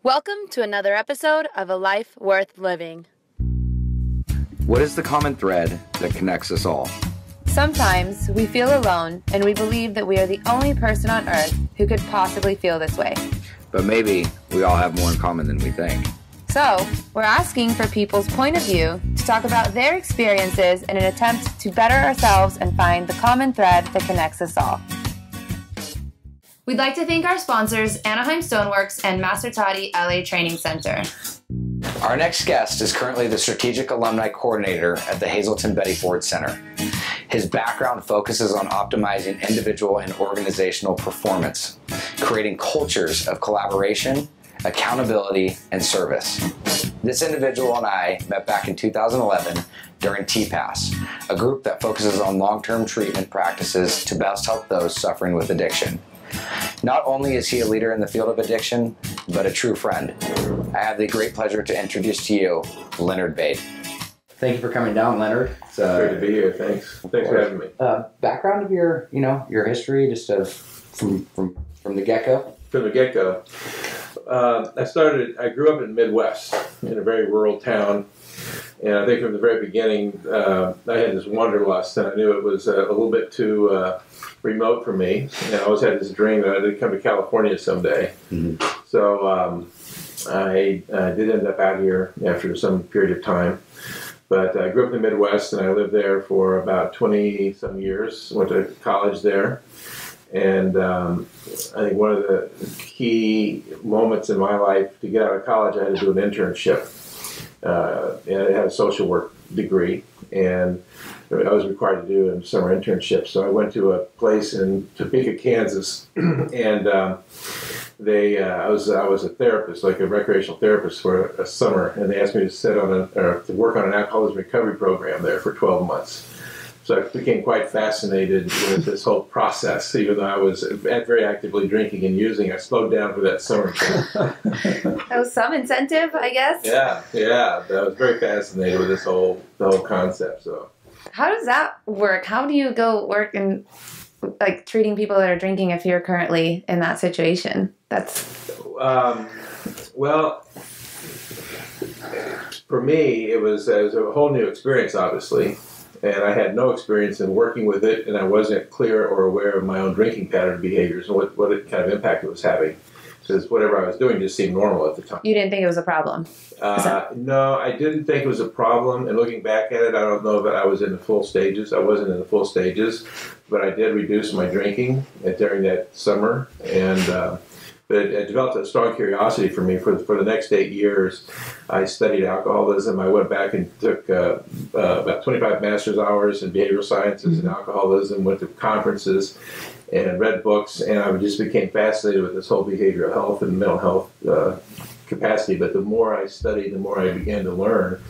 Welcome to another episode of A Life Worth Living. What is the common thread that connects us all? Sometimes we feel alone and we believe that we are the only person on earth who could possibly feel this way. But maybe we all have more in common than we think. So, we're asking for people's point of view to talk about their experiences in an attempt to better ourselves and find the common thread that connects us all. We'd like to thank our sponsors, Anaheim Stoneworks and Masertati LA Training Center. Our next guest is currently the Strategic Alumni Coordinator at the Hazelton Betty Ford Center. His background focuses on optimizing individual and organizational performance, creating cultures of collaboration, accountability, and service. This individual and I met back in 2011 during TPASS, a group that focuses on long-term treatment practices to best help those suffering with addiction. Not only is he a leader in the field of addiction, but a true friend. I have the great pleasure to introduce to you Leonard Bade. Thank you for coming down, Leonard. It's great to be here. Thanks for having me. Background of your history, just from the get-go. From the get-go, I grew up in the Midwest in a very rural town, and I think from the very beginning, I had this wanderlust, and I knew it was a little bit too remote for me. And I always had this dream that I did come to California someday. Mm-hmm. So I did end up out here after some period of time. But I grew up in the Midwest, and I lived there for about 20-some years. Went to college there. And I think one of the key moments in my life to get out of college, I had to do an internship. And I had a social work degree, and I was required to do a summer internship. So I went to a place in Topeka, Kansas, and I was a therapist, like a recreational therapist for a summer, and they asked me to work on an alcoholism recovery program there for 12 months. So I became quite fascinated with this whole process. Even though I was very actively drinking and using, I slowed down for that summer. That was some incentive, I guess. Yeah. I was very fascinated with the whole concept. So, how does that work? How do you go work in treating people that are drinking if you're currently in that situation? Well, for me, it was a whole new experience, obviously. And I had no experience in working with it, and I wasn't clear or aware of my own drinking pattern behaviors and what kind of impact it was having. Because whatever I was doing just seemed normal at the time. You didn't think it was a problem? No, I didn't think it was a problem. And looking back at it, I don't know that I was in the full stages. I wasn't in the full stages, but I did reduce my drinking during that summer. And but it developed a strong curiosity for me. For the next 8 years, I studied alcoholism. I went back and took about 25 master's hours in behavioral sciences and alcoholism, went to conferences and read books, and I just became fascinated with this whole behavioral health and mental health capacity. But the more I studied, the more I began to learn,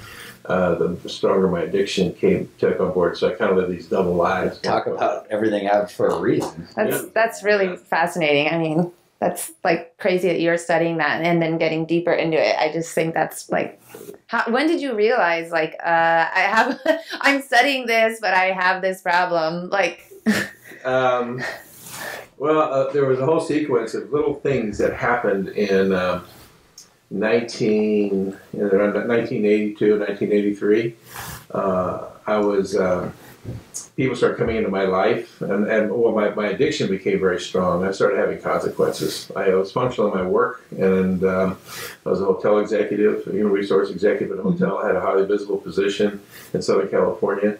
the stronger my addiction took on board. So I kind of lived these double lives. Talk about everything happens for a reason. That's really fascinating. I mean, that's crazy that you're studying that and then getting deeper into it. I just think that's when did you realize I'm studying this, but I have this problem? Well, there was a whole sequence of little things that happened in around 1982, 1983. People started coming into my life, and my addiction became very strong. I started having consequences. I was functional in my work, and I was a hotel executive, a human resource executive at a hotel. I had a highly visible position in Southern California,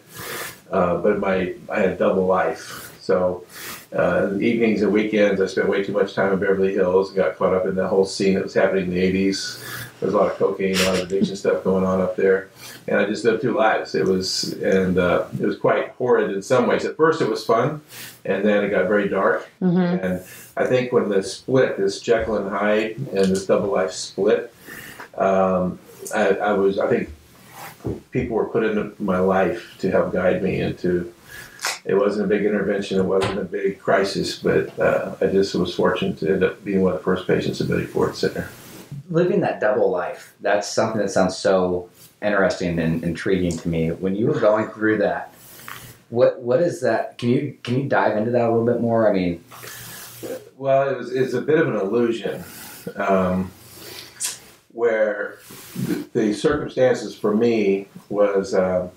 but I had a double life. So evenings and weekends, I spent way too much time in Beverly Hills and got caught up in the whole scene that was happening in the 80s. There was a lot of cocaine, a lot of addiction stuff going on up there. And I just lived two lives. It was quite horrid in some ways. At first it was fun, and then it got very dark. Mm-hmm. And I think when this Jekyll and Hyde and this double life split, I think people were put into my life to help guide me into. It wasn't a big intervention. It wasn't a big crisis, but I just was fortunate to end up being one of the first patients at Betty Ford Center. Living that double life, that's something that sounds so interesting and intriguing to me. When you were going through that, what is that? Can you dive into that a little bit more? I mean, well, it's a bit of an illusion. where the circumstances for me was I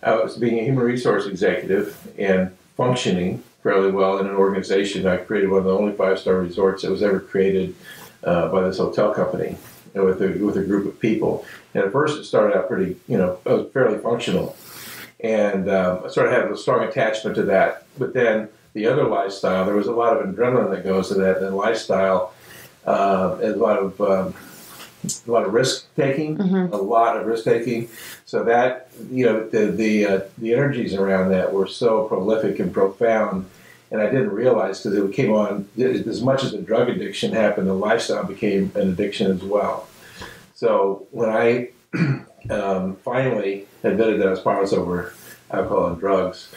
was being a human resource executive and functioning fairly well in an organization. I created one of the only 5-star resorts that was ever created by this hotel company with a group of people. And at first it started out pretty, I was fairly functional. And I sort of had a strong attachment to that. But then the other lifestyle, there was a lot of adrenaline that goes to that. And lifestyle, and a lot of risk taking, a lot of risk taking. So that, the energies around that were so prolific and profound. And I didn't realize, because it came on, as much as the drug addiction happened, the lifestyle became an addiction as well. So when I finally admitted that I was powerless over alcohol and drugs,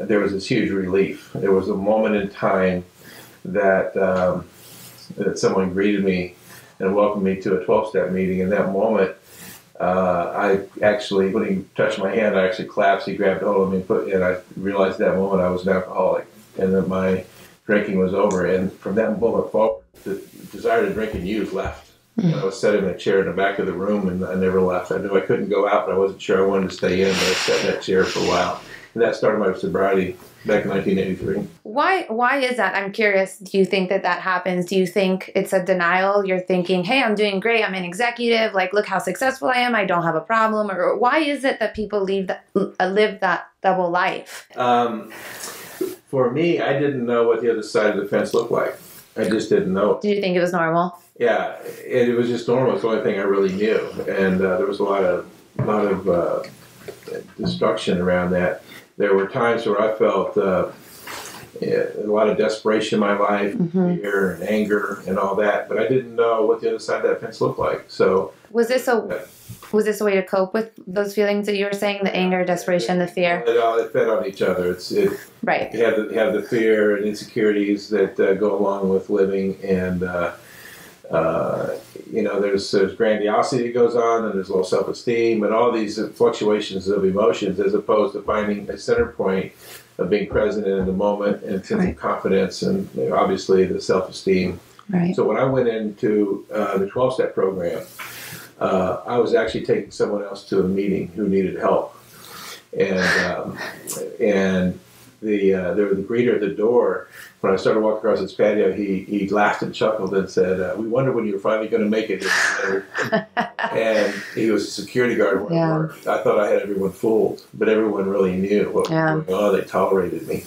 there was this huge relief. There was a moment in time that that someone greeted me and welcomed me to a 12-step meeting. In that moment, I actually, when he touched my hand, I actually clapped. He grabbed hold of me, and I realized that moment I was an alcoholic and that my drinking was over. And from that moment forward, the desire to drink and use left. And I was sitting in a chair in the back of the room, and I never left. I knew I couldn't go out, but I wasn't sure I wanted to stay in, but I sat in that chair for a while. And that started my sobriety back in 1983. Why is that? I'm curious. Do you think that happens? Do you think it's a denial? You're thinking, hey, I'm doing great. I'm an executive. Like, look how successful I am. I don't have a problem. Or why is it that people live that double life? For me, I didn't know what the other side of the fence looked like. I just didn't know it. Did you think it was normal? Yeah, it was just normal. It's the only thing I really knew. And there was a lot of destruction around that. There were times where I felt a lot of desperation in my life, fear and anger and all that, but I didn't know what the other side of that fence looked like. So was this a way to cope with those feelings that you were saying, the anger, desperation, the fear? It fed on each other. Right. You have the fear and insecurities that go along with living, and there's grandiosity that goes on, and there's low self-esteem, and all these fluctuations of emotions, as opposed to finding a center point of being present in the moment and a sense of confidence, and obviously the self-esteem. Right. So when I went into the 12-step program, I was actually taking someone else to a meeting who needed help, and the greeter at the door, when I started walking across his patio, he laughed and chuckled and said, "We wondered when you were finally going to make it." And he was a security guard where I worked. I thought I had everyone fooled, but everyone really knew what was going on. They tolerated me.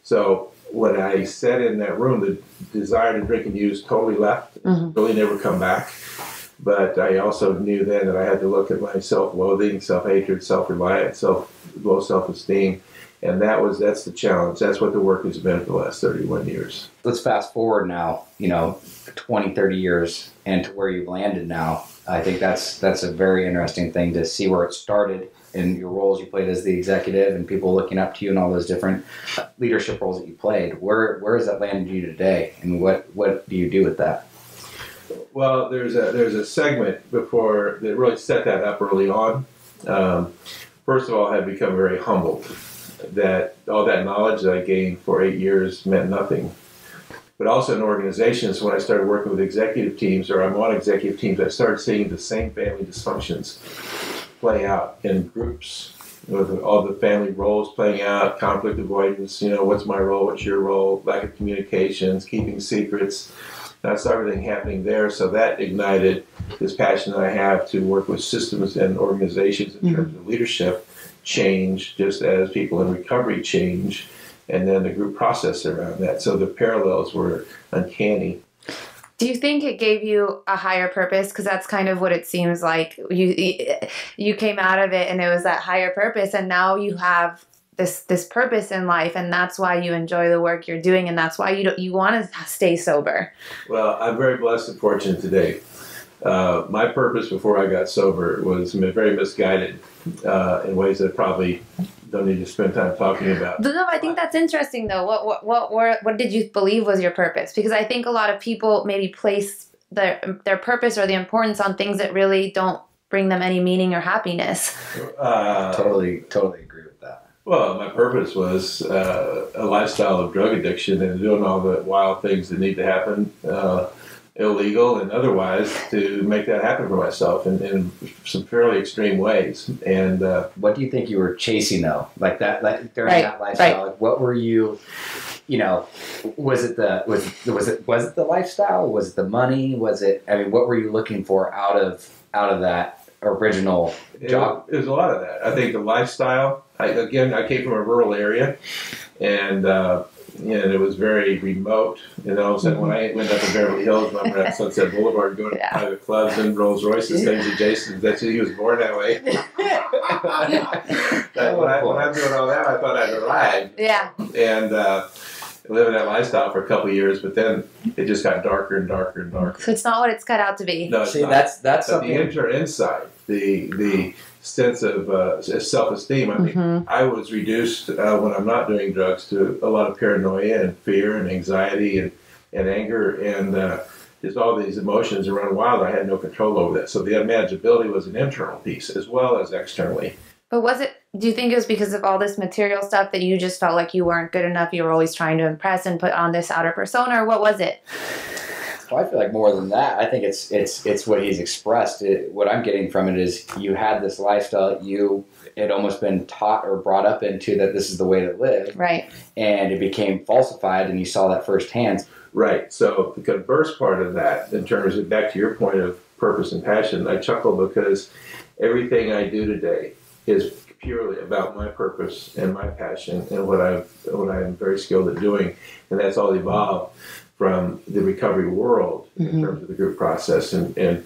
So when I sat in that room, the desire to drink and use totally left, really never come back. But I also knew then that I had to look at my self-loathing, self-hatred, self-reliance, low self-esteem. And that's the challenge. That's what the work has been for the last 31 years. Let's fast forward now, 20, 30 years and to where you've landed now. I think that's a very interesting thing to see where it started and your roles you played as the executive and people looking up to you and all those different leadership roles that you played. Where has that landed you today, and what do you do with that? Well, there's a segment before that really set that up early on. First of all, I had become very humbled that all that knowledge that I gained for 8 years meant nothing. But also in organizations, when I started working with executive teams, or I'm on executive teams, I started seeing the same family dysfunctions play out in groups, with all the family roles playing out, conflict avoidance, what's my role, what's your role, lack of communications, keeping secrets. And I saw everything happening there, so that ignited this passion that I have to work with systems and organizations in terms of leadership change, just as people in recovery change, and then the group process around that. So the parallels were uncanny. Do you think it gave you a higher purpose? Because that's kind of what it seems like. You came out of it and it was that higher purpose, and now you have this purpose in life, and that's why you enjoy the work you're doing, and that's why you want to stay sober. Well, I'm very blessed and fortunate today. My purpose before I got sober was very misguided in ways that I probably don't need to spend time talking about. No, I think that's interesting though. What did you believe was your purpose? Because I think a lot of people maybe place their purpose or the importance on things that really don't bring them any meaning or happiness. Totally agree with that. Well, my purpose was a lifestyle of drug addiction and doing all the wild things that need to happen. illegal and otherwise, to make that happen for myself in some fairly extreme ways. And what do you think you were chasing though? Like that, like during Right, that lifestyle, right. like what were you? You know, was it the lifestyle? Was it the money? Was it? I mean, what were you looking for out of that original job? It was a lot of that. I think the lifestyle. I came from a rural area, and it was very remote. And all of a sudden, when I went up to Beverly Hills, and I'm at Sunset Boulevard, going to private clubs and Rolls Royces, things adjacent. He was born that way. When I'm doing all that, I thought I'd arrived. Yeah. And living that lifestyle for a couple of years, but then it just got darker and darker and darker. So it's not what it's cut out to be. No, it's See, not. that's something. The inside, the sense of self-esteem. I mean, I was reduced when I'm not doing drugs to a lot of paranoia and fear and anxiety and anger and just all these emotions around wild. I had no control over that. So the unmanageability was an internal piece as well as externally. But do you think it was because of all this material stuff that you just felt like you weren't good enough? You were always trying to impress and put on this outer persona, or what was it? Well, I feel like more than that. I think it's what he's expressed. What I'm getting from it is you had this lifestyle. You had almost been taught or brought up into that this is the way to live. Right. And it became falsified, and you saw that firsthand. Right. So the converse part of that, in terms of back to your point of purpose and passion, I chuckle because everything I do today is purely about my purpose and my passion and what I'm very skilled at doing, and that's all evolved from the recovery world in terms of the group process and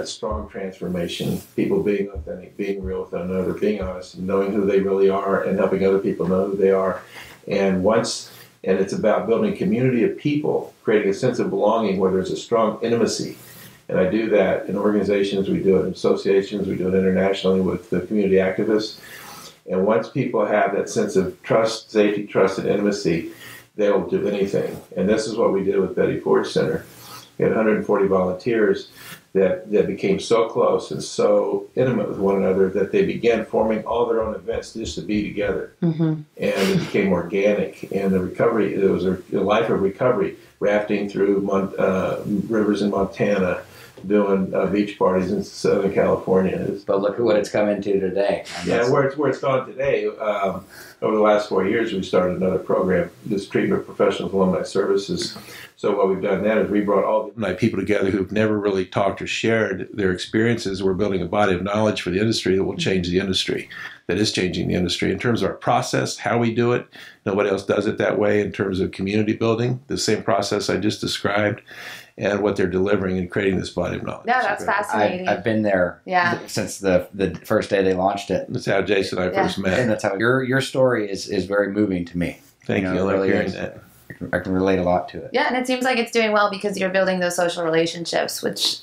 strong transformation, people being authentic, being real with one another, being honest, knowing who they really are, and helping other people know who they are. And it's about building community of people, creating a sense of belonging where there's a strong intimacy. And I do that in organizations, we do it in associations, we do it internationally with the community activists. And once people have that sense of trust, safety, trust, and intimacy, they'll do anything. And this is what we did with Betty Ford Center. We had 140 volunteers that became so close and so intimate with one another that they began forming all their own events just to be together. And it became organic. And the recovery, it was a life of recovery, rafting through rivers in Montana, doing beach parties in Southern California. But look at what it's come into today. Where it's gone today. Over the last 4 years, we started another program, this Treatment Professionals Alumni Services. So what we've done now is we brought all the alumni people together who've never really talked or shared their experiences. We're building a body of knowledge for the industry that will change the industry, that is changing the industry. In terms of our process, how we do it, nobody else does it that way. In terms of community building, the same process I just described, and what they're delivering and creating this body of knowledge. Yeah, that's fascinating. I've been there since the first day they launched it. That's how Jason and I first met. And that's how your story is very moving to me. Thank you. I like really hearing is. that. I can relate a lot to it. Yeah, and it seems like it's doing well because you're building those social relationships, which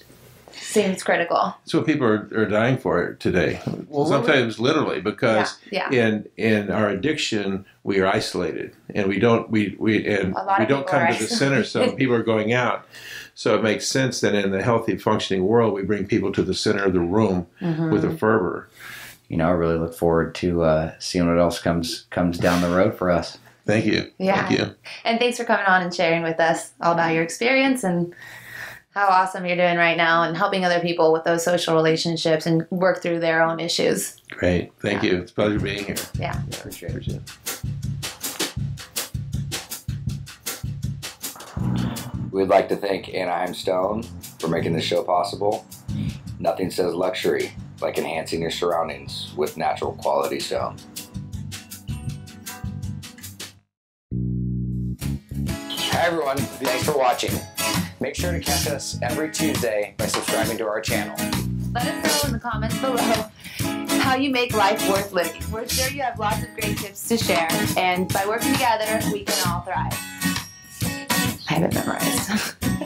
seems critical. That's what people are dying for today. Well, sometimes literally, because in our addiction we are isolated and we don't come to the center, so people are going out. So it makes sense that in the healthy, functioning world, we bring people to the center of the room with a fervor. I really look forward to seeing what else comes down the road for us. Thank you. Yeah. Thank you. And thanks for coming on and sharing with us all about your experience and how awesome you're doing right now and helping other people with those social relationships and work through their own issues. Great. Thank you. It's a pleasure being here. Yeah. Appreciate it. We'd like to thank Anaheim Stone for making this show possible. Nothing says luxury like enhancing your surroundings with natural quality stone. Hi everyone, thanks for watching. Make sure to catch us every Tuesday by subscribing to our channel. Let us know in the comments below how you make life worth living. We're sure you have lots of great tips to share, and by working together, we can all thrive. I have it memorized.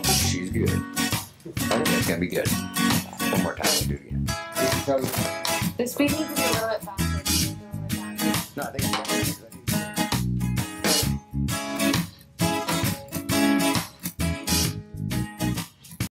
She's good. I think that's gonna be good. One more time, we'll do it again. The speed needs to be a little bit faster. No, I think it's fine.